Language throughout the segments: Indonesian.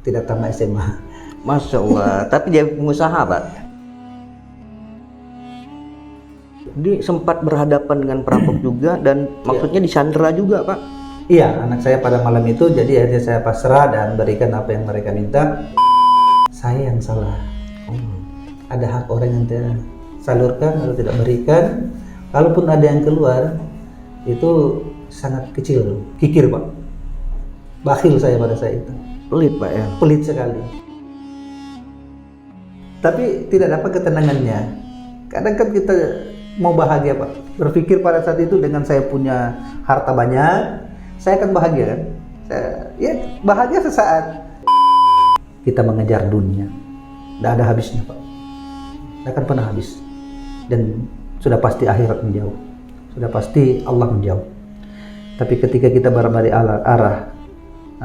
tidak tamat SMA. Masya Allah. Tapi dia pengusaha, Pak. Dia sempat berhadapan dengan perampok juga dan maksudnya disandera juga, Pak. Iya, anak saya pada malam itu, jadi akhirnya saya pasrah dan berikan apa yang mereka minta. Saya yang salah. Ada hak orang yang tidak salurkan atau tidak berikan. Kalaupun ada yang keluar, itu sangat kecil, kikir Pak. Bakhil saya pada saat itu. Pelit, Pak ya. Pelit sekali. Tapi tidak dapat ketenangannya. Kadang kan kita mau bahagia Pak. Berpikir pada saat itu dengan saya punya harta banyak, saya akan bahagia kan? Ya bahagia sesaat. Kita mengejar dunia, tidak ada habisnya Pak. Tidak akan pernah habis. Dan sudah pasti akhirat menjauh. Sudah pasti Allah menjauh. Tapi ketika kita berada di arah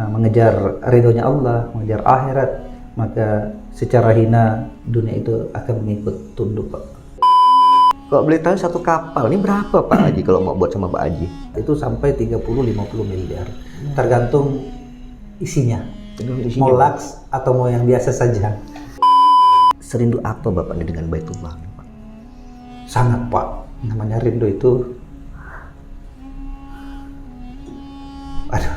mengejar ridhonya Allah, mengejar akhirat, maka secara hina dunia itu akan mengikut tunduk Pak. Kalau boleh tahu satu kapal ini berapa Pak Haji kalau mau buat sama Pak Haji? Itu sampai 30-50 miliar. Tergantung isinya. Mau laks atau mau yang biasa saja. Serindu apa Bapak ini dengan Baitullah, Pak? Sangat Pak. Namanya rindu itu. Aduh.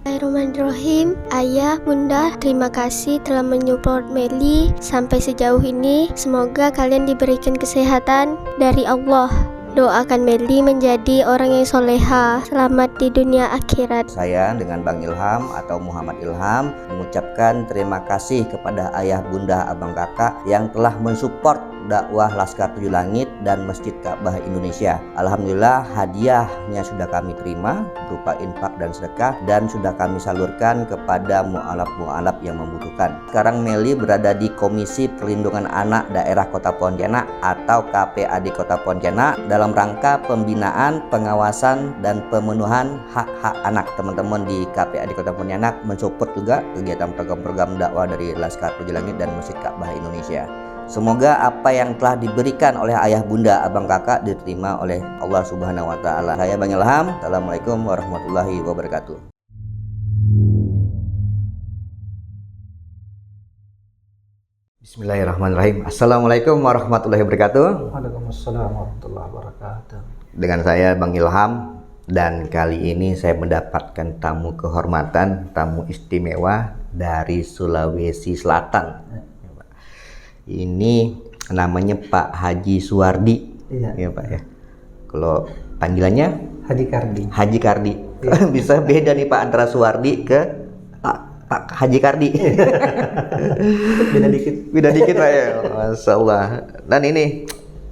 Bismillahirrahmanirrahim. Ayah, bunda, terima kasih telah menyupport Meli sampai sejauh ini. Semoga kalian diberikan kesehatan dari Allah. Doakan Meli menjadi orang yang soleha, selamat di dunia akhirat. Saya dengan Bang Ilham atau Muhammad Ilham mengucapkan terima kasih kepada ayah, bunda, abang, kakak yang telah mensupport dakwah Laskar Tujuh Langit dan Masjid Ka'bah Indonesia. Alhamdulillah hadiahnya sudah kami terima berupa infak dan sedekah dan sudah kami salurkan kepada mu'alaf-mu'alaf yang membutuhkan. Sekarang Meli berada di Komisi Perlindungan Anak Daerah Kota Pontianak atau KPAD Kota Pontianak dalam rangka pembinaan, pengawasan dan pemenuhan hak-hak anak. Teman-teman di KPAD Kota Pontianak mensupport juga kegiatan program-program dakwah dari Laskar Tujuh Langit dan Masjid Ka'bah Indonesia. Semoga apa yang telah diberikan oleh ayah, bunda, abang, kakak diterima oleh Allah Subhanahu wa Ta'ala. Saya Bang Ilham. Assalamualaikum warahmatullahi wabarakatuh. Bismillahirrahmanirrahim. Assalamualaikum warahmatullahi wabarakatuh. Waalaikumsalam warahmatullahi wabarakatuh. Dengan saya Bang Ilham dan kali ini saya mendapatkan tamu kehormatan, tamu istimewa dari Sulawesi Selatan. Ini namanya Pak Haji Suwardi. Iya. Ya Pak ya. Kalau panggilannya Haji Kardi. Haji Kardi. Iya. Bisa beda nih Pak antara Suwardi ke Pak Haji Kardi. Beda dikit. Beda dikit Pak ya. Masya Allah. Dan ini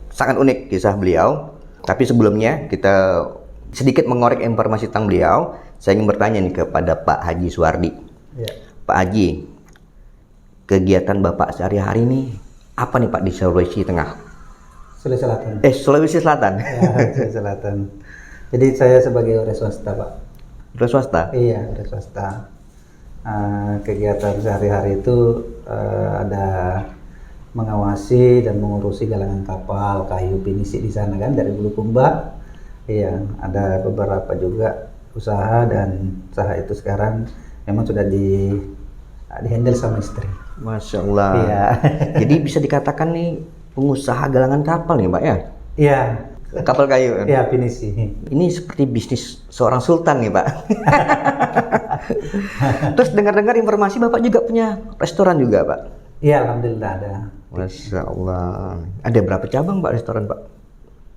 sangat unik kisah beliau. Tapi sebelumnya kita sedikit mengorek informasi tentang beliau. Saya ingin bertanya nih kepada Pak Haji Suwardi. Ya. Pak Haji, kegiatan Bapak sehari-hari ini apa nih Pak di Sulawesi Tengah? Sulawesi Selatan. Sulawesi Selatan. Ya, Sulawesi Selatan. Jadi saya sebagai orang swasta Pak. Orang swasta? Iya, orang swasta. Kegiatan sehari-hari itu ada mengawasi dan mengurusi galangan kapal, kayu, pinisi di sana kan dari Bulukumba. Iya, ada beberapa juga usaha dan usaha itu sekarang memang sudah dihandle sama istri. Masya Allah. Iya. Jadi bisa dikatakan nih pengusaha galangan kapal nih Pak ya? Iya. Kapal kayu. Iya, pinisi. Ini seperti bisnis seorang sultan nih Pak. Terus dengar-dengar informasi Bapak juga punya restoran juga Pak? Iya, alhamdulillah ada. Masya Allah. Ada berapa cabang Pak restoran Pak?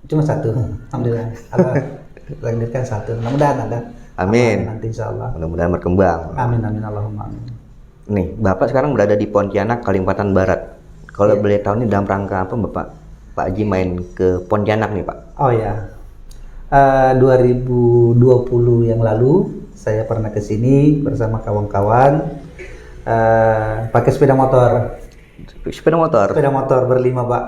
Cuma satu. Alhamdulillah. Allah lanjutkan satu. Mudah-mudahan ada. Amin. Nanti insya Allah. Mudah-mudahan berkembang. Amin amin Allahumma amin. Nih, Bapak sekarang berada di Pontianak, Kalimantan Barat. Kalau boleh tahu nih dalam rangka apa Bapak Pak Haji main ke Pontianak nih Pak? Oh ya, 2020 yang lalu saya pernah ke sini bersama kawan-kawan pakai sepeda motor. Sepeda motor? Sepeda motor berlima Pak.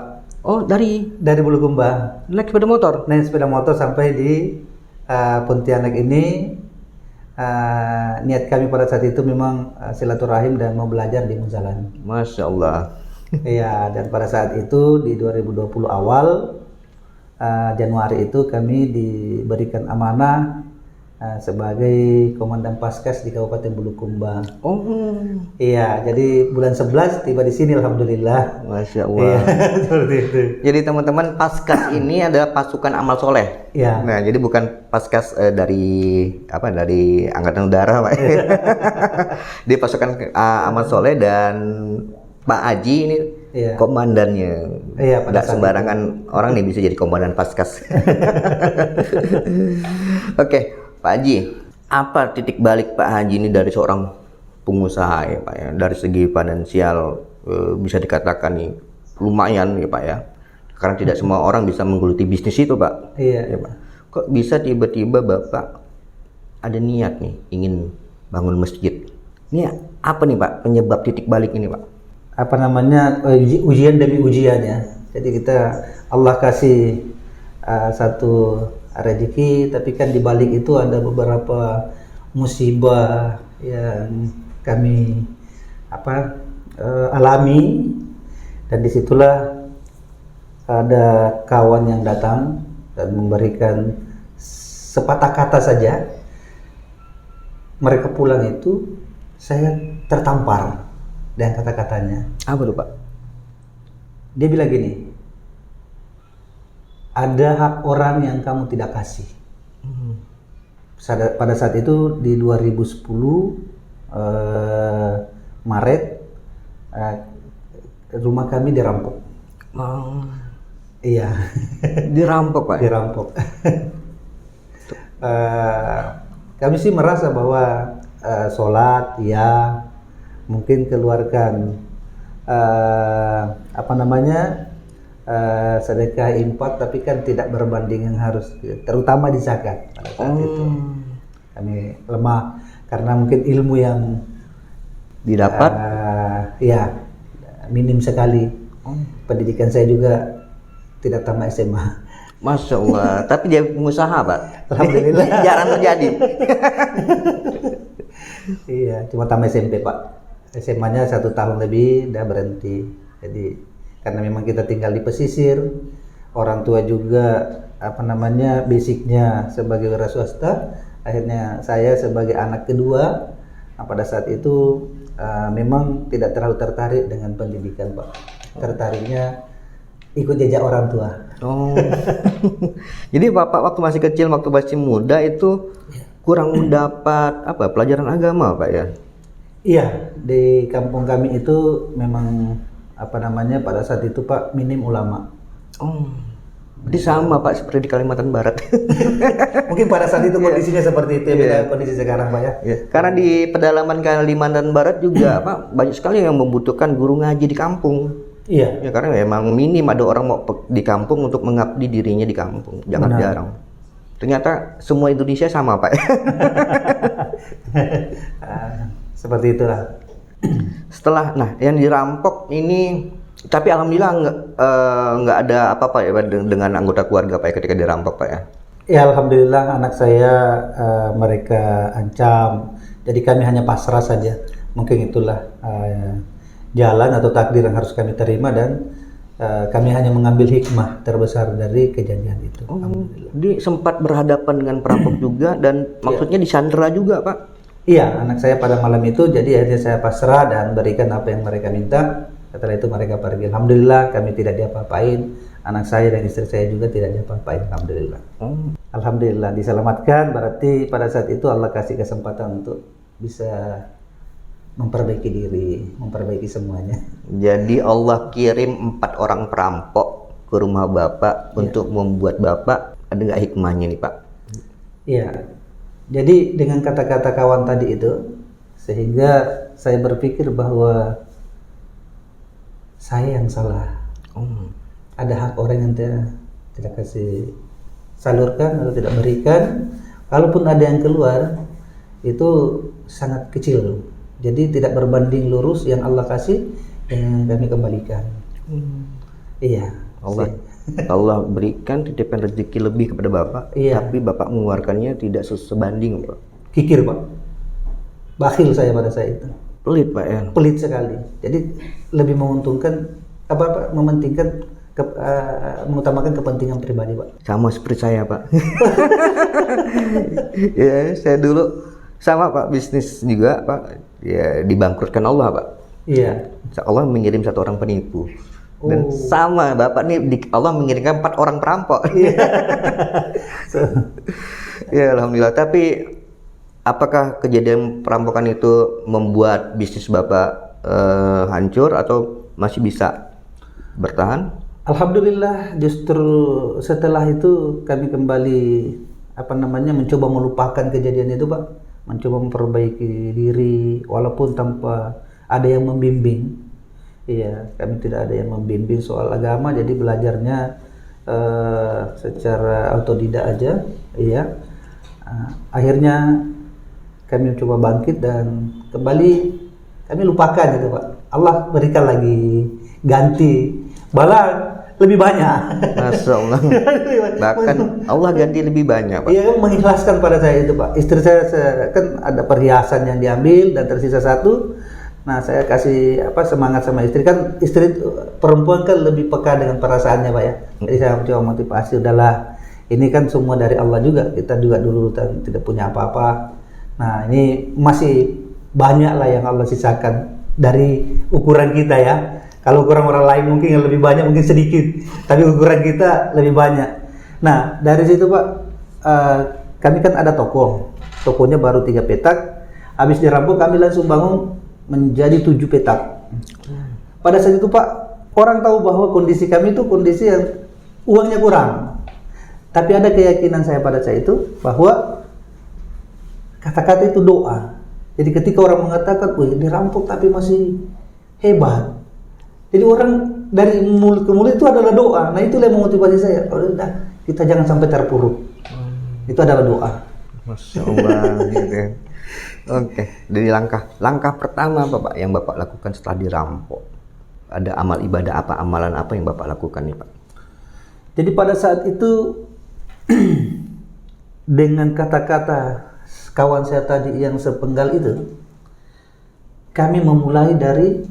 Oh dari Bulukumba. Naik sepeda motor? Naik sepeda motor sampai di Pontianak ini. Niat kami pada saat itu memang silaturahim dan mau belajar di Muzalan. Masya Allah. Iya, dan pada saat itu di 2020 awal Januari itu kami diberikan amanah sebagai Komandan Paskas di Kabupaten Bulukumba. Oh, Iya, jadi bulan 11 tiba di sini alhamdulillah. Masya Iya, Allah. seperti itu. Jadi teman-teman, Paskas ini adalah pasukan amal soleh. Iya. Nah, jadi bukan Paskas dari Angkatan Udara, Pak. Dia pasukan amal soleh, dan Pak Haji ini Iya. komandannya. Iya, pada Nggak saat sembarangan orang nih bisa jadi komandan Paskas. Oke, Pak Haji, apa titik balik Pak Haji ini dari seorang pengusaha ya Pak ya? Dari segi finansial bisa dikatakan nih lumayan ya Pak ya. Karena tidak semua orang bisa menggeluti bisnis itu Pak. Iya. Ya, Pak. Kok bisa tiba-tiba Bapak ada niat nih ingin bangun masjid? Ini apa nih Pak penyebab titik balik ini Pak? Apa namanya, ujian demi ujian ya. Jadi kita Allah kasih satu rezeki, tapi kan di balik itu ada beberapa musibah yang kami alami, dan disitulah ada kawan yang datang dan memberikan sepatah kata saja. Mereka pulang itu saya tertampar dengan kata-katanya. Apa tuh Pak? Dia bilang gini, ada hak orang yang kamu tidak kasih. Pada saat itu di 2010 Maret, rumah kami dirampok. Oh, Iya, dirampok Pak? dirampok. Kami sih merasa bahwa sholat ya, mungkin keluarkan sedekah infak, tapi kan tidak berbanding yang harus, terutama di zakat pada saat itu. Kami lemah karena mungkin ilmu yang Didapat? ya minim sekali. Pendidikan saya juga tidak tamat SMA. Masya Allah. Tapi dia pengusaha Pak. Alhamdulillah. Jarang terjadi. Iya, cuma tamat SMP Pak. SMA-nya 1 tahun lebih, udah berhenti. Jadi karena memang kita tinggal di pesisir, orang tua juga basicnya sebagai wira swasta, akhirnya saya sebagai anak kedua, pada saat itu memang tidak terlalu tertarik dengan pendidikan Pak. Tertariknya ikut jejak orang tua. Oh. Jadi Bapak waktu masih kecil, waktu masih muda itu kurang mendapat pelajaran agama Pak ya? Iya, di kampung kami itu memang pada saat itu Pak minim ulama. Oh. Jadi sama Pak seperti di Kalimantan Barat. Mungkin pada saat itu kondisinya seperti itu, beda kondisi sekarang Pak ya. Karena di pedalaman Kalimantan Barat juga Pak banyak sekali yang membutuhkan guru ngaji di kampung. Iya. Ya karena memang minim ada orang mau di kampung untuk mengabdi dirinya di kampung. Jangan jarang. Ternyata semua Indonesia sama Pak. Seperti itulah. Setelah, yang dirampok ini, tapi alhamdulillah nggak ada apa-apa ya Pak, dengan anggota keluarga Pak ya, ketika dirampok Pak ya. Ya alhamdulillah anak saya mereka ancam, jadi kami hanya pasrah saja. Mungkin itulah jalan atau takdir yang harus kami terima, dan kami hanya mengambil hikmah terbesar dari kejadian itu. Alhamdulillah. Dia sempat berhadapan dengan perampok juga, dan maksudnya disandera juga Pak. Iya, anak saya pada malam itu, jadi akhirnya saya pasrah dan berikan apa yang mereka minta. Setelah itu mereka pergi. Alhamdulillah kami tidak diapa-apain. Anak saya dan istri saya juga tidak diapa-apain. Alhamdulillah. Alhamdulillah diselamatkan. Berarti pada saat itu Allah kasih kesempatan untuk bisa memperbaiki diri, memperbaiki semuanya. Jadi Allah kirim 4 orang perampok ke rumah Bapak untuk membuat Bapak, ada nggak hikmahnya nih Pak? Iya. Jadi dengan kata-kata kawan tadi itu, sehingga saya berpikir bahwa saya yang salah. Ada hak orang yang tidak kasih salurkan atau tidak berikan. Kalaupun ada yang keluar, itu sangat kecil. Jadi tidak berbanding lurus yang Allah kasih yang kami kembalikan. Iya. Allah berikan titipan rezeki lebih kepada Bapak, tapi Bapak mengeluarkannya tidak sebanding Pak. Kikir Pak. Bakhil saya pada saat itu. Pelit Pak ya. Pelit sekali. Jadi lebih menguntungkan mementingkan mengutamakan kepentingan pribadi, Pak. Sama seperti saya, Pak. Ya, saya dulu sama, Pak, bisnis juga, Pak. Ya, dibangkrutkan Allah, Pak. Iya. Allah mengirim satu orang penipu. Dan sama Bapak nih, Allah mengirimkan 4 orang perampok. Ya, alhamdulillah. Tapi apakah kejadian perampokan itu membuat bisnis Bapak hancur atau masih bisa bertahan? Alhamdulillah, justru setelah itu kami kembali mencoba melupakan kejadian itu, Pak. Mencoba memperbaiki diri walaupun tanpa ada yang membimbing. Iya, kami tidak ada yang membimbing soal agama, jadi belajarnya secara autodidak aja. Iya. Akhirnya kami mencoba bangkit dan kembali kami lupakan itu, Pak. Allah berikan lagi ganti bala lebih banyak. Masya Allah. Bahkan Allah ganti lebih banyak, Pak. Iya, mengikhlaskan pada saya itu, Pak. Istri saya kan ada perhiasan yang diambil dan tersisa 1. Nah, saya kasih semangat sama istri. Kan istri perempuan kan lebih peka dengan perasaannya, Pak ya. Jadi saya mencoba motivasi, udahlah, ini kan semua dari Allah juga. Kita juga dulu tidak punya apa-apa. Nah, ini masih banyak lah yang Allah sisakan dari ukuran kita ya. Kalau ukuran orang lain mungkin yang lebih banyak, mungkin sedikit. Tapi ukuran kita lebih banyak. Nah, dari situ, Pak, kami kan ada toko. Tokonya baru 3 petak. Habis dirampok kami langsung bangun menjadi 7 petak. Pada saat itu, Pak, orang tahu bahwa kondisi kami itu kondisi yang uangnya kurang. Tapi ada keyakinan saya pada saat itu bahwa kata-kata itu doa. Jadi ketika orang mengatakan, wih, dirampok tapi masih hebat. Jadi orang dari mulut ke mulut itu adalah doa. Nah, itulah yang memotivasi saya. Udah, kita jangan sampai terpuruk. Itu adalah doa. Masya Allah. Gitu. Oke, dari langkah pertama Pak yang Bapak lakukan setelah dirampok, ada amal ibadah apa, amalan apa yang Bapak lakukan nih, Pak? Jadi pada saat itu dengan kata-kata kawan saya tadi yang sepenggal itu, kami memulai dari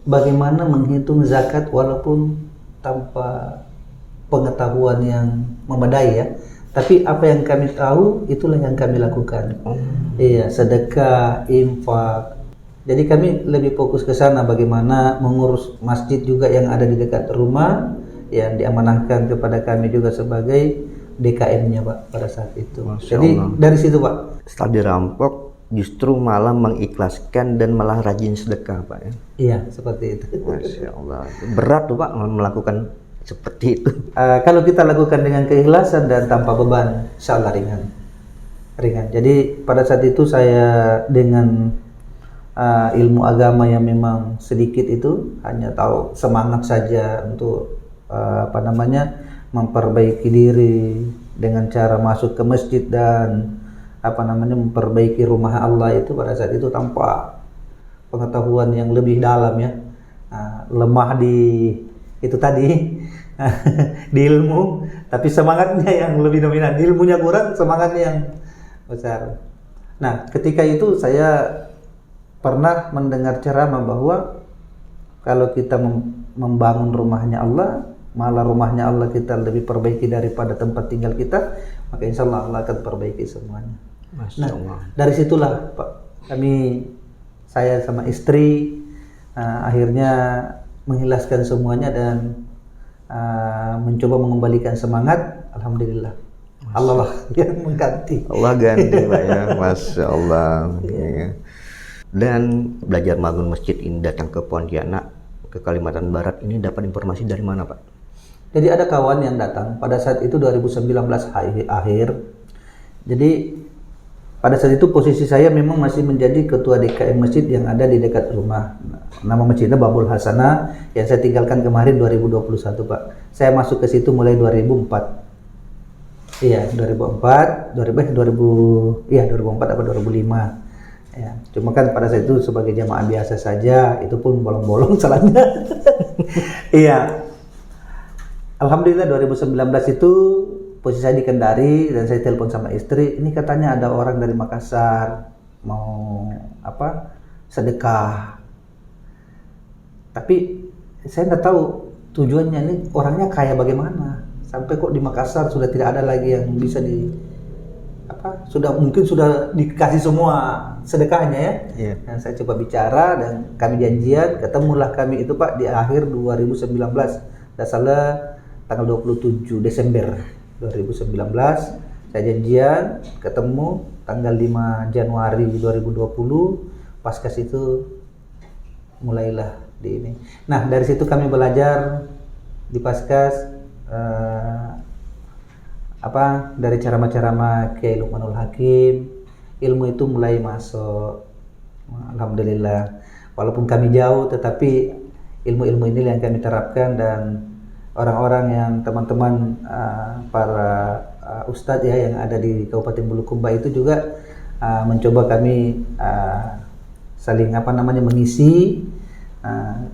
bagaimana menghitung zakat walaupun tanpa pengetahuan yang memadai ya. Tapi apa yang kami tahu itulah yang kami lakukan. Iya, sedekah, infak. Jadi kami lebih fokus ke sana bagaimana mengurus masjid juga yang ada di dekat rumah yang diamanahkan kepada kami juga sebagai DKM-nya, Pak, pada saat itu. Jadi dari situ, Pak. Setelah dirampok justru malah mengikhlaskan dan malah rajin sedekah, Pak ya. Iya, seperti itu. Masya Allah. Berat tuh, Pak, melakukan seperti itu. Kalau kita lakukan dengan keikhlasan dan tanpa beban, insya Allah ringan. Jadi pada saat itu saya dengan ilmu agama yang memang sedikit itu hanya tahu semangat saja untuk memperbaiki diri dengan cara masuk ke masjid dan memperbaiki rumah Allah itu pada saat itu tanpa pengetahuan yang lebih dalam ya. Lemah di itu tadi di ilmu, tapi semangatnya yang lebih dominan. Ilmunya kurang, semangatnya yang besar. Nah, ketika itu saya pernah mendengar ceramah bahwa kalau kita membangun rumahnya Allah, malah rumahnya Allah kita lebih perbaiki daripada tempat tinggal kita, maka insya Allah Allah akan perbaiki semuanya. Masya Allah. Dari situlah, Pak, saya sama istri akhirnya mengikhlaskan semuanya dan mencoba mengembalikan semangat. Alhamdulillah, Allah lah yang mengganti. Allah ganti, Pak ya. Masya Allah. Ya. Dan belajar bangun masjid ini datang ke Pontianak, ke Kalimantan Barat ini dapat informasi dari mana, Pak? Jadi ada kawan yang datang pada saat itu 2019 akhir. Jadi pada saat itu posisi saya memang masih menjadi ketua DKM masjid yang ada di dekat rumah. Nama masjidnya Babul Hasanah yang saya tinggalkan kemarin 2021, Pak. Saya masuk ke situ mulai 2004. Iya, 2004 apa 2005. Ya, cuma kan pada saat itu sebagai jamaah biasa saja, itu pun bolong-bolong salahnya. Iya. Alhamdulillah 2019 itu posisi saya di Kendari dan saya telepon sama istri, ini katanya ada orang dari Makassar mau sedekah. Tapi saya nggak tahu tujuannya ini orangnya kaya bagaimana sampai kok di Makassar sudah tidak ada lagi yang bisa sudah dikasih semua sedekahnya ya. Iya. Dan saya coba bicara dan kami janjian, ketemulah kami itu Pak di akhir 2019. Tidak salah tanggal 27 Desember 2019 saya janjian ketemu tanggal 5 Januari 2020. Paskas itu mulailah di ini. Nah, dari situ kami belajar di Paskas dari ceramah-ceramah Kiai Lukmanul Hakim, ilmu itu mulai masuk. Alhamdulillah. Walaupun kami jauh, tetapi ilmu-ilmu ini yang kami terapkan, dan orang-orang yang teman-teman para ustadz ya yang ada di Kabupaten Bulukumba itu juga mencoba kami saling mengisi.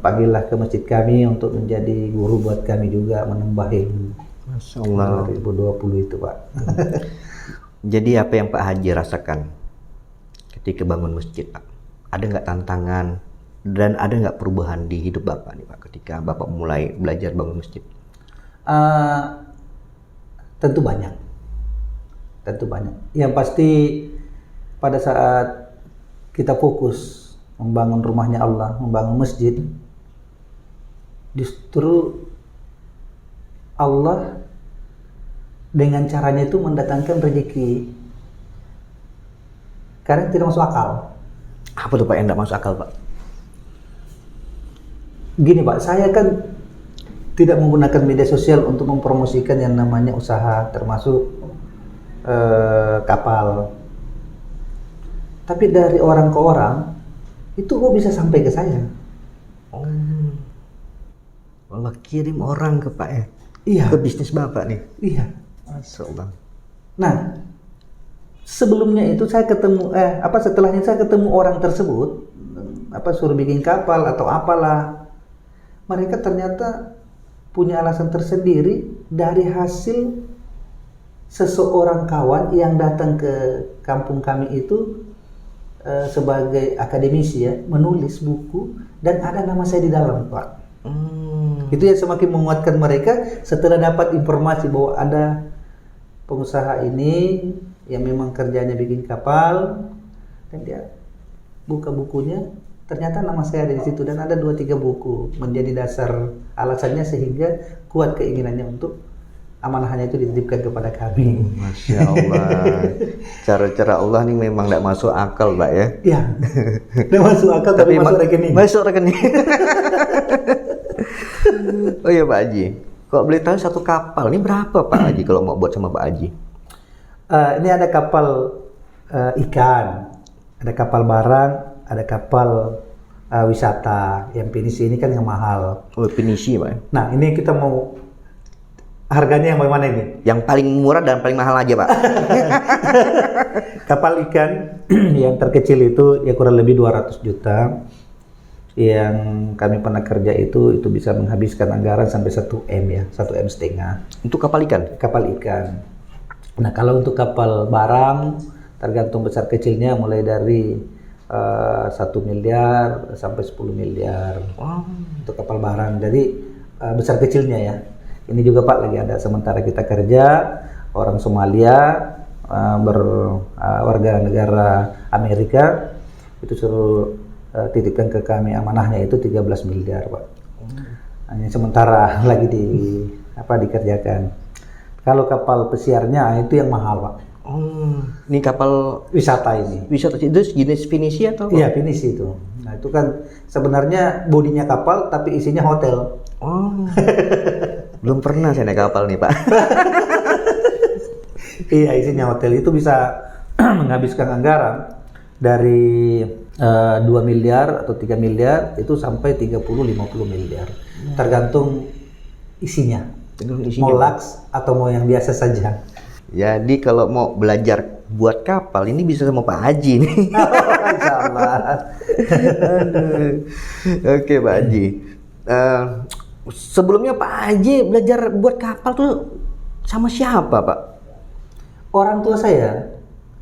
Panggillah ke masjid kami untuk menjadi guru buat kami juga menambah ilmu. Masya Allah. 2020 itu Pak. Jadi apa yang Pak Haji rasakan ketika bangun masjid Pak? Ada nggak tantangan dan ada nggak perubahan di hidup Bapak nih Pak ketika Bapak mulai belajar bangun masjid? Tentu banyak. Yang pasti pada saat kita fokus membangun rumahnya Allah, membangun masjid, justru Allah dengan caranya itu mendatangkan rezeki. Karena tidak masuk akal. Apa tuh Pak yang tidak masuk akal Pak? Gini Pak, saya kan tidak menggunakan media sosial untuk mempromosikan yang namanya usaha, termasuk kapal. Tapi dari orang ke orang, itu kok bisa sampai ke saya? Allah kirim orang ke Pak ya? Iya. Ke bisnis Bapak nih? Iya. Masya Allah. Nah, sebelumnya itu saya ketemu, setelahnya saya ketemu orang tersebut, suruh bikin kapal atau apalah. Mereka ternyata punya alasan tersendiri dari hasil seseorang kawan yang datang ke kampung kami itu sebagai akademisi ya, menulis buku dan ada nama saya di dalam Pak. Itu yang semakin menguatkan mereka setelah dapat informasi bahwa ada pengusaha ini yang memang kerjanya bikin kapal dan dia buka bukunya, ternyata nama saya ada di situ dan ada 2-3 buku menjadi dasar alasannya sehingga kuat keinginannya untuk amanahnya itu dititipkan kepada kami. Masya Allah. Cara-cara Allah ini memang tidak masuk akal Pak ya? Iya, tidak masuk akal tapi masuk rekening. Masuk rekening. Oh iya Pak Haji, kalau boleh tahu satu kapal ini berapa Pak Haji kalau mau buat sama Pak Haji? Ini ada kapal ikan, ada kapal barang, ada kapal wisata. Yang pinisi ini kan yang mahal. Oh pinisi Pak. Nah ini kita mau harganya yang bagaimana ini? Yang paling murah dan paling mahal aja Pak. Kapal ikan yang terkecil itu ya kurang lebih 200 juta. Yang kami pernah kerja itu bisa menghabiskan anggaran sampai 1 M ya, 1,5 M. Untuk kapal ikan? Kapal ikan. Nah kalau untuk kapal barang tergantung besar kecilnya mulai dari 1 miliar sampai 10 miliar. Wow. Untuk kapal barang. Jadi besar kecilnya ya. Ini juga Pak lagi ada sementara kita kerja orang Somalia berwarga negara Amerika itu suruh titipkan ke kami amanahnya itu 13 miliar Pak. Hanya sementara lagi dikerjakan. Kalau kapal pesiarnya itu yang mahal Pak. Ini kapal wisata ini. Wisata itu jenis pinisi atau? Iya pinisi itu. Nah itu kan sebenarnya bodinya kapal tapi isinya hotel. Belum pernah saya naik kapal nih Pak. Iya isinya hotel itu bisa menghabiskan anggaran dari 2 miliar atau 3 miliar itu sampai 30-50 miliar tergantung isinya. Mau laks atau mau yang biasa saja. Jadi kalau mau belajar buat kapal ini bisa sama Pak Haji nih. Insya Allah. Oke Pak Haji. Sebelumnya Pak Haji belajar buat kapal tuh sama siapa Pak? Orang tua saya.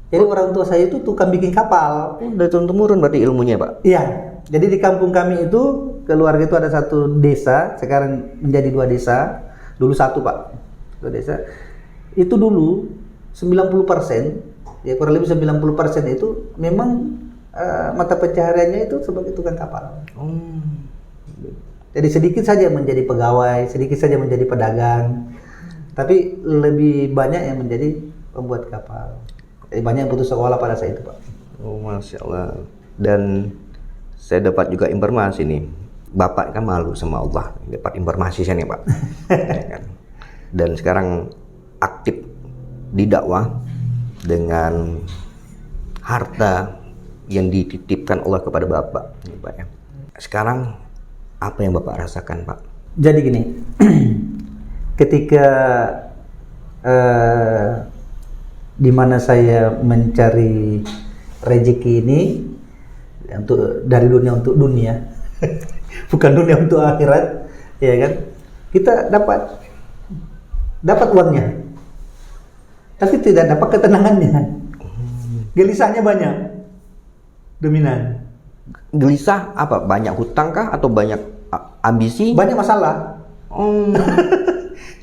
Jadi orang tua saya itu tukang bikin kapal. Dari turun-temurun berarti ilmunya Pak? Iya. Jadi di kampung kami itu keluarga itu ada satu desa, sekarang menjadi 2 desa. Dulu satu Pak, 2 desa. Itu dulu 90%, ya kurang lebih 90% itu memang mata pencahariannya itu sebagai tukang kapal. Jadi sedikit saja menjadi pegawai, sedikit saja menjadi pedagang, tapi lebih banyak yang menjadi pembuat kapal. Jadi banyak yang putus sekolah pada saat itu Pak. Oh, Masya Allah. Dan saya dapat juga informasi nih, Bapak kan malu sama Allah, dapat informasi saya nih Pak. Ya kan? Dan sekarang aktif di dakwah dengan harta yang dititipkan Allah kepada Bapak, Pak ya. Sekarang apa yang Bapak rasakan, Pak? Jadi gini, ketika di mana saya mencari rezeki ini dari dunia untuk dunia, bukan dunia untuk akhirat, ya kan? Kita dapat uangnya, tapi tidak dapat ketenangannya. Gelisahnya banyak, dominan. Gelisah apa? Banyak hutang kah atau banyak ambisi? Banyak masalah.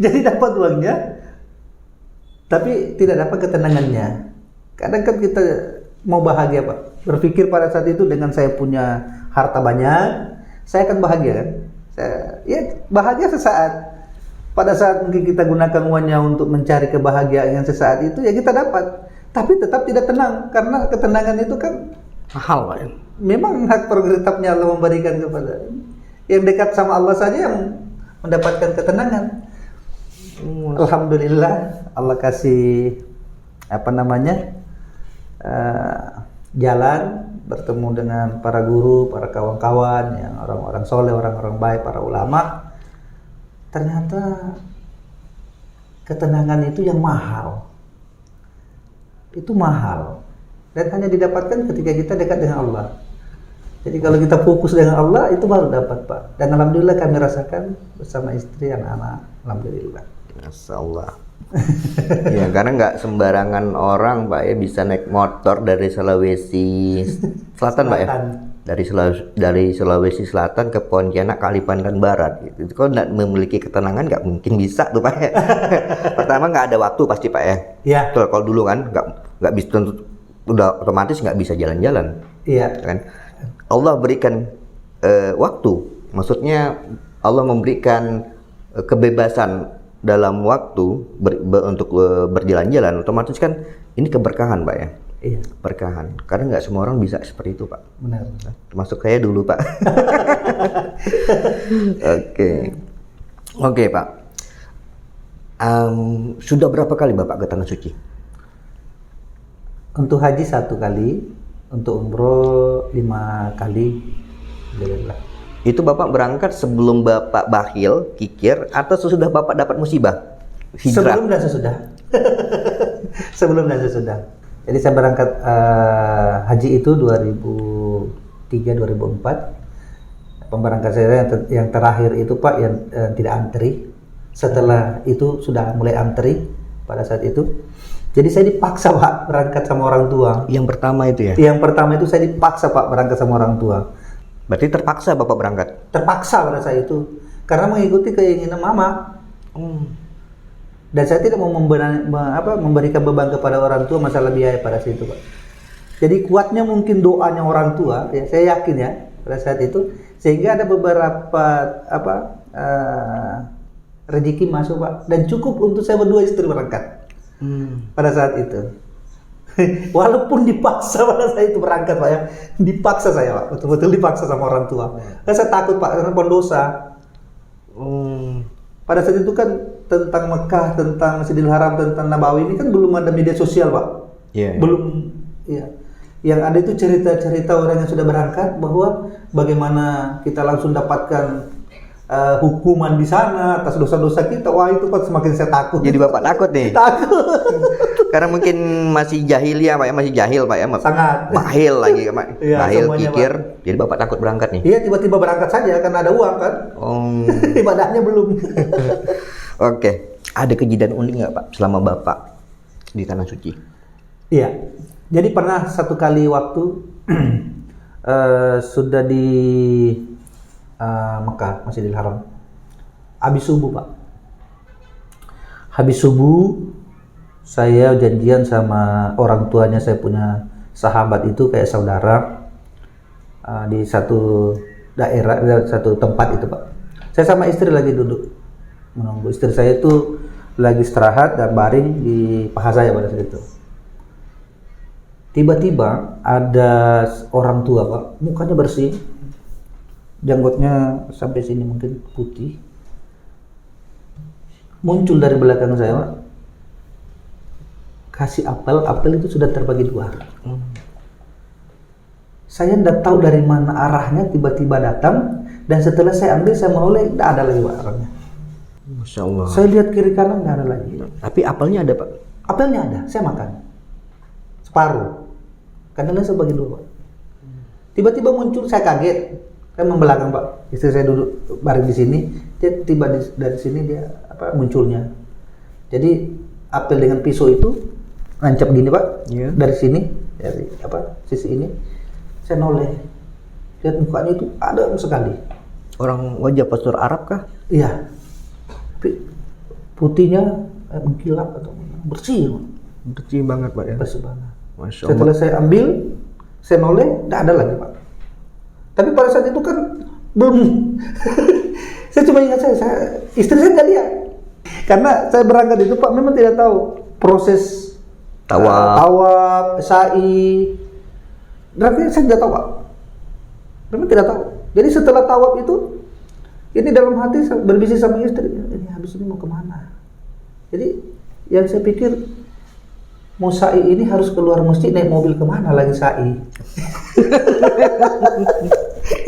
Jadi dapat uangnya, tapi tidak dapat ketenangannya. Kadang kan kita mau bahagia Pak, berpikir pada saat itu dengan saya punya harta banyak, saya akan bahagia kan? Ya bahagia sesaat. Pada saat mungkin kita gunakan uangnya untuk mencari kebahagiaan yang sesaat itu, ya kita dapat. Tapi tetap tidak tenang, karena ketenangan itu kan mahal Pak. Memang hak prerogatifnya Allah memberikan kepada yang dekat sama Allah saja yang mendapatkan ketenangan. Alhamdulillah Allah kasih jalan bertemu dengan para guru, para kawan-kawan yang orang-orang soleh, orang-orang baik, para ulama. Ternyata ketenangan itu yang mahal. Itu mahal dan hanya didapatkan ketika kita dekat dengan Allah. Jadi kalau kita fokus dengan Allah itu baru dapat Pak. Dan alhamdulillah kami rasakan bersama istri, anak-anak. Alhamdulillah. Masya Allah. Ya karena nggak sembarangan orang Pak ya bisa naik motor dari Sulawesi Selatan Pak ya. Dari Sulawesi Selatan ke Pontianak, Kalimantan Barat gitu. Kalau nggak memiliki ketenangan nggak mungkin bisa tuh Pak ya. Pertama nggak ada waktu pasti Pak ya. Iya. Tuh, kalau dulu kan nggak bisa, tentu udah otomatis nggak bisa jalan-jalan. Iya. Kan Allah berikan waktu, maksudnya Allah memberikan kebebasan dalam waktu untuk berjalan-jalan, otomatis kan ini keberkahan Pak ya. Iya. Berkahan. Karena nggak semua orang bisa seperti itu Pak. Benar. Termasuk saya dulu Pak. Oke Pak. Sudah berapa kali Bapak ke Tanah Suci? Untuk haji 1 kali, untuk umroh 5 kali. Alhamdulillah. Itu Bapak berangkat sebelum Bapak bakhil, kikir, atau sesudah Bapak dapat musibah? Hijrah? Sebelum dan sesudah. Sebelum dan sesudah. Jadi saya berangkat haji itu 2003-2004. Pemberangkatan saya yang terakhir itu Pak yang tidak antri. Setelah itu sudah mulai antri pada saat itu. Jadi saya dipaksa Pak berangkat sama orang tua. Yang pertama itu ya? Yang pertama itu saya dipaksa Pak berangkat sama orang tua. Berarti terpaksa Bapak berangkat? Terpaksa pada saat itu. Karena mengikuti keinginan mama. Dan saya tidak mau memberikan beban kepada orang tua masalah biaya pada saat itu Pak. Jadi kuatnya mungkin doanya orang tua, ya saya yakin ya pada saat itu, sehingga ada beberapa rezeki masuk Pak, dan cukup untuk saya berdua istri berangkat pada saat itu. Walaupun dipaksa pada saat itu berangkat Pak ya, dipaksa saya Pak, betul-betul dipaksa sama orang tua. Saya takut Pak karena pendosa. Pada saat itu kan tentang Mekah, tentang Masjidil Haram, tentang Nabawi ini kan belum ada media sosial Pak. Belum, ya. Yang ada itu cerita-cerita orang yang sudah berangkat bahwa bagaimana kita langsung dapatkan hukuman di sana atas dosa-dosa kita. Wah itu Pak semakin saya takut. Jadi Bapak takut nih? Takut. Karena mungkin masih jahil ya Pak ya, masih jahil Pak ya. Sangat. Bahil lagi Pak. Iya, Bahil, semuanya, kikir. Pak. Jadi Bapak takut berangkat nih? Iya tiba-tiba berangkat saja karena ada uang kan. Ibadahnya belum. Oke. Ada kejadian unik nggak Pak selama Bapak di Tanah Suci? Iya. Jadi pernah 1 kali waktu sudah Mekah, Masjidil Haram. Habis subuh Pak. Habis subuh saya janjian sama orang tuanya, saya punya sahabat itu kayak saudara di satu daerah, satu tempat itu Pak. Saya sama istri lagi duduk menunggu. Istri saya itu lagi istirahat dan baring di paha saya pada saat itu. Tiba-tiba ada orang tua Pak, mukanya bersih, janggutnya sampai sini mungkin putih, muncul dari belakang saya Pak, kasih apel itu sudah terbagi dua. Saya tidak tahu dari mana arahnya, tiba-tiba datang, dan setelah saya ambil, saya menoleh, tidak ada lagi Pak orangnya. Masya Allah. Saya lihat kiri kanan nggak ada lagi. Tapi apelnya ada Pak? Apelnya ada, saya makan separuh, karena saya bagi dua Pak. Tiba-tiba muncul, saya kaget, kan membelakang Pak. Istri saya duduk baring di sini, dia tiba dari sini dia munculnya. Jadi apel dengan pisau itu nancap gini Pak, dari sini, dari sisi ini. Saya noleh, lihat mukanya itu adem sekali. Orang wajah pastor Arab kah? Iya, putihnya mengkilap atau bersih. Bersih banget Pak ya? Bersih banget. Masya Allah. Setelah saya ambil, saya noleh, tidak ada lagi Pak. Tapi pada saat itu kan belum. Saya cuma ingat istri saya nggak lihat. Karena saya berangkat itu Pak, memang tidak tahu proses tawaf, sa'i. Berarti saya tidak tahu Pak. Memang tidak tahu. Jadi setelah tawaf itu, ini dalam hati saya berbisik sama istri, ini habis ini mau kemana? Jadi yang saya pikir, mau sa'i ini harus keluar masjid, naik mobil kemana lagi sa'i?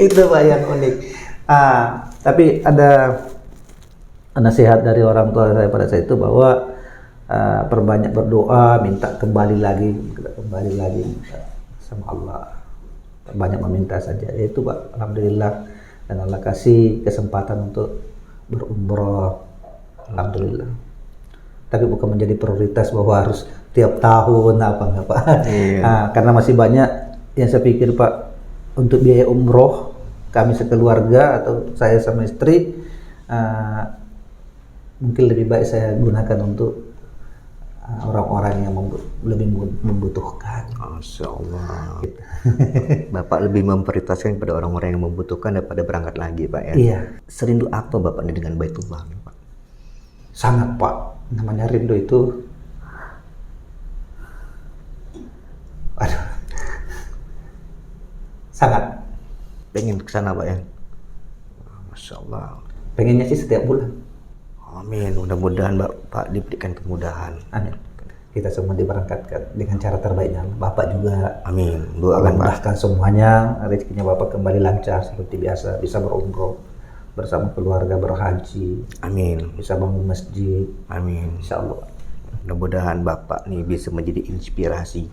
Itu Pak yang unik. Tapi ada nasihat dari orang tua saya pada saat itu bahwa perbanyak berdoa, minta kembali lagi sama Allah, banyak meminta saja. Itu Pak, alhamdulillah, dan Allah kasih kesempatan untuk berumrah, alhamdulillah. Tapi bukan menjadi prioritas bahwa harus tiap tahun enggak Pak. Karena masih banyak yang saya pikir Pak, untuk biaya umroh kami sekeluarga atau saya sama istri, mungkin lebih baik saya gunakan untuk orang-orang yang lebih membutuhkan. Masya Allah. Gitu. Bapak lebih memprioritaskan kepada orang-orang yang membutuhkan daripada berangkat lagi Pak ya? Iya. Serindu apa Bapak ini dengan Baitullah Pak? Sangat Pak, namanya rindu itu. Aduh. Sangat. Pengen ke sana Pak ya? Masya Allah. Pengennya sih setiap bulan. Amin, mudah-mudahan Bapak diberikan kemudahan. Amin. Kita semua diberangkatkan dengan cara terbaiknya. Bapak juga. Amin. Doakan mudahkan semuanya, rezekinya Bapak kembali lancar seperti biasa, bisa berumroh bersama keluarga, berhaji. Amin. Bisa bangun masjid. Amin. Insyaallah. Mudah-mudahan Bapak nih bisa menjadi inspirasi,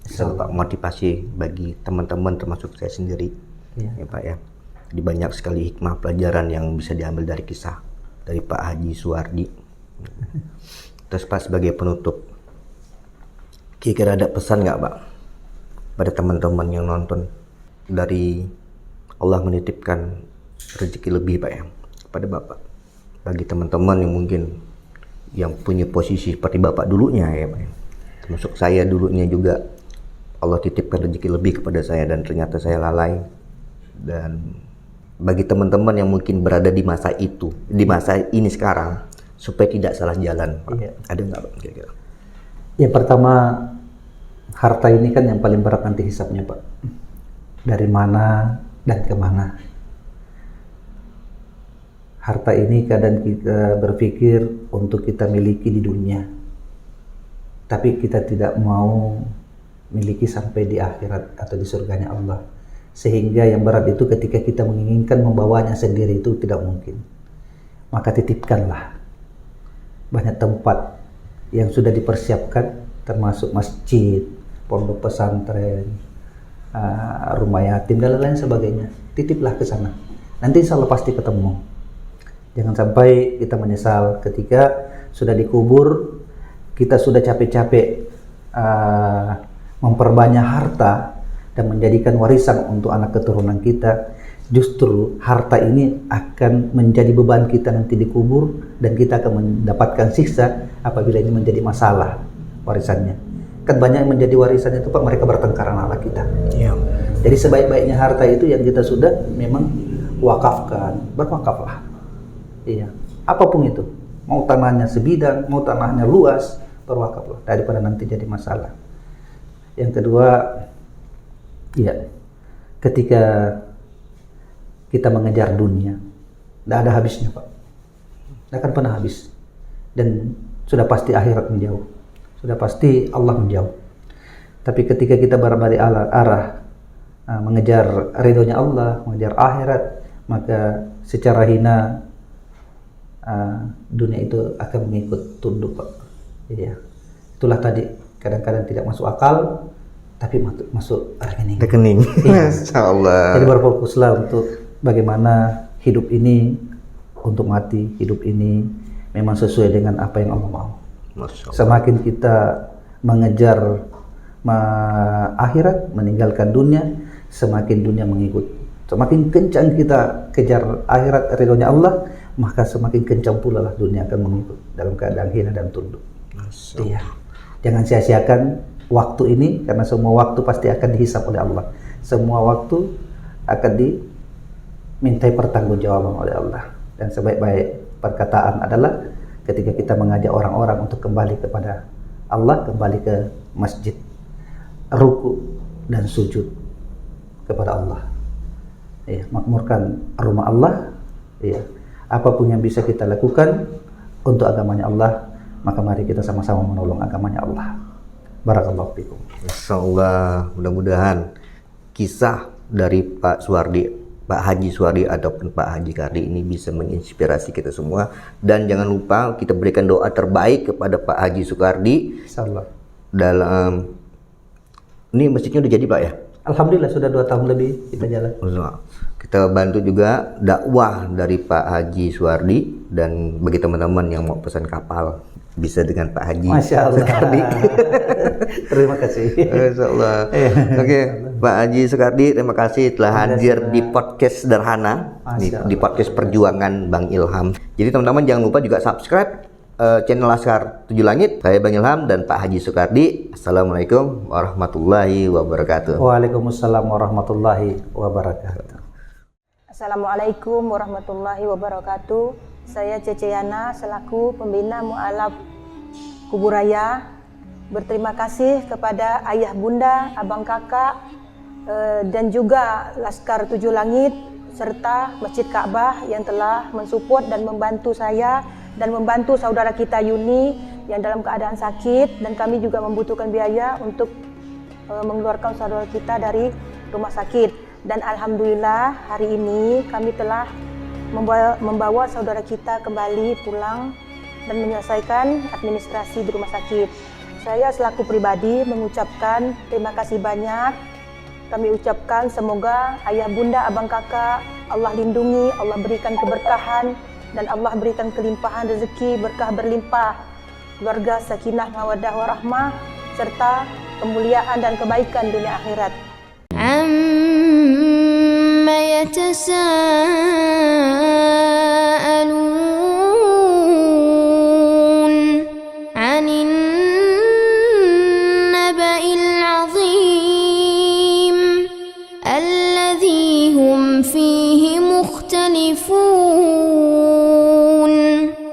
serta motivasi bagi teman-teman termasuk saya sendiri. Ya Pak ya. Jadi banyak sekali hikmah pelajaran yang bisa diambil dari kisah dari Pak Haji Suwardi. Terus Pak, sebagai penutup, kira-kira ada pesan nggak Pak pada teman-teman yang nonton, dari Allah menitipkan rezeki lebih Pak ya kepada Bapak, bagi teman-teman yang mungkin yang punya posisi seperti Bapak dulunya ya Pak ya, termasuk saya dulunya juga, Allah titipkan rezeki lebih kepada saya dan ternyata saya lalai. Dan bagi teman-teman yang mungkin berada di masa itu, di masa ini sekarang, supaya tidak salah jalan Pak. Iya. Ada nggak Pak kira-kira? Yang pertama, harta ini kan yang paling berat nanti hisapnya Pak. Dari mana dan kemana. Harta ini kadang kita berpikir untuk kita miliki di dunia, tapi kita tidak mau miliki sampai di akhirat atau di surganya Allah. Sehingga yang berat itu ketika kita menginginkan membawanya sendiri itu tidak mungkin. Maka titipkanlah. Banyak tempat yang sudah dipersiapkan, termasuk masjid, pondok pesantren, rumah yatim dan lain sebagainya. Titiplah ke sana. Nanti insya Allah pasti ketemu. Jangan sampai kita menyesal ketika sudah dikubur, kita sudah capek-capek memperbanyak harta dan menjadikan warisan untuk anak keturunan kita. justru harta ini akan menjadi beban kita nanti dikubur, dan kita akan mendapatkan siksa apabila ini menjadi masalah warisannya. Kan banyak yang menjadi warisan itu Pak, mereka bertengkar sama anak kita. Iya. Jadi sebaik-baiknya harta itu yang kita sudah memang wakafkan, berwakaflah. Iya, apapun itu, mau tanahnya sebidang, mau tanahnya luas, berwakaflah daripada nanti jadi masalah. Yang kedua, ya, ketika kita mengejar dunia, tidak ada habisnya Pak, tidak akan pernah habis, dan sudah pasti akhirat menjauh, sudah pasti Allah menjauh. Tapi ketika kita berbalik arah mengejar ridhonya Allah, mengejar akhirat, maka secara hina dunia itu akan mengikut tunduk Pak. Iya, itulah tadi kadang-kadang tidak masuk akal, tapi masuk rekening. Iya. Insyaallah. Jadi berfokuslah untuk bagaimana hidup ini untuk mati, hidup ini memang sesuai dengan apa yang Allah mau. Semakin kita mengejar akhirat, meninggalkan dunia, semakin dunia mengikut. Semakin kencang kita kejar akhirat ridhonya Allah, maka semakin kencang pula lah dunia akan mengikut dalam keadaan hina dan tunduk. Iya. Jangan sia-siakan waktu ini, karena semua waktu pasti akan dihisap oleh Allah. Semua waktu akan dimintai pertanggungjawaban oleh Allah. Dan sebaik-baik perkataan adalah ketika kita mengajak orang-orang untuk kembali kepada Allah, kembali ke masjid, ruku dan sujud kepada Allah. Ya, makmurkan rumah Allah. Ya, apapun yang bisa kita lakukan untuk agamanya Allah, maka mari kita sama-sama menolong agamanya Allah. Barakallahu fikum. Insyaallah, mudah-mudahan kisah dari Pak Haji Suwardi ataupun Pak Haji Kardi ini bisa menginspirasi kita semua. Dan jangan lupa kita berikan doa terbaik kepada Pak Haji Sukardi. Insyaallah. Dalam ini masjidnya udah jadi Pak ya? Alhamdulillah sudah 2 tahun lebih kita jalan. Kita bantu juga dakwah dari Pak Haji Suwardi, dan bagi teman-teman yang mau pesan kapal bisa dengan Pak Haji. Masya Allah. Terima kasih. Masya Allah. Oke, Pak Haji Sukardi, terima kasih telah hadir di podcast sederhana, di podcast perjuangan Bang Ilham. Jadi teman-teman jangan lupa juga subscribe channel Laskar Tujuh Langit. Saya Bang Ilham dan Pak Haji Sukardi. Assalamualaikum warahmatullahi wabarakatuh. Waalaikumsalam warahmatullahi wabarakatuh. Assalamualaikum warahmatullahi wabarakatuh. Saya Cece Yana selaku pembina Mu'alaf Kuburaya berterima kasih kepada ayah bunda, abang kakak, dan juga Laskar Tujuh Langit serta Masjid Ka'bah yang telah mensupport dan membantu saya dan membantu saudara kita Yuni yang dalam keadaan sakit, dan kami juga membutuhkan biaya untuk mengeluarkan saudara kita dari rumah sakit. Dan alhamdulillah hari ini kami telah membawa saudara kita kembali pulang dan menyelesaikan administrasi di rumah sakit. Saya selaku pribadi mengucapkan terima kasih banyak. Kami ucapkan semoga ayah bunda, abang kakak Allah lindungi, Allah berikan keberkahan, dan Allah berikan kelimpahan rezeki, berkah berlimpah, keluarga sakinah mawaddah warahmah, serta kemuliaan dan kebaikan dunia akhirat. عما يتساءلون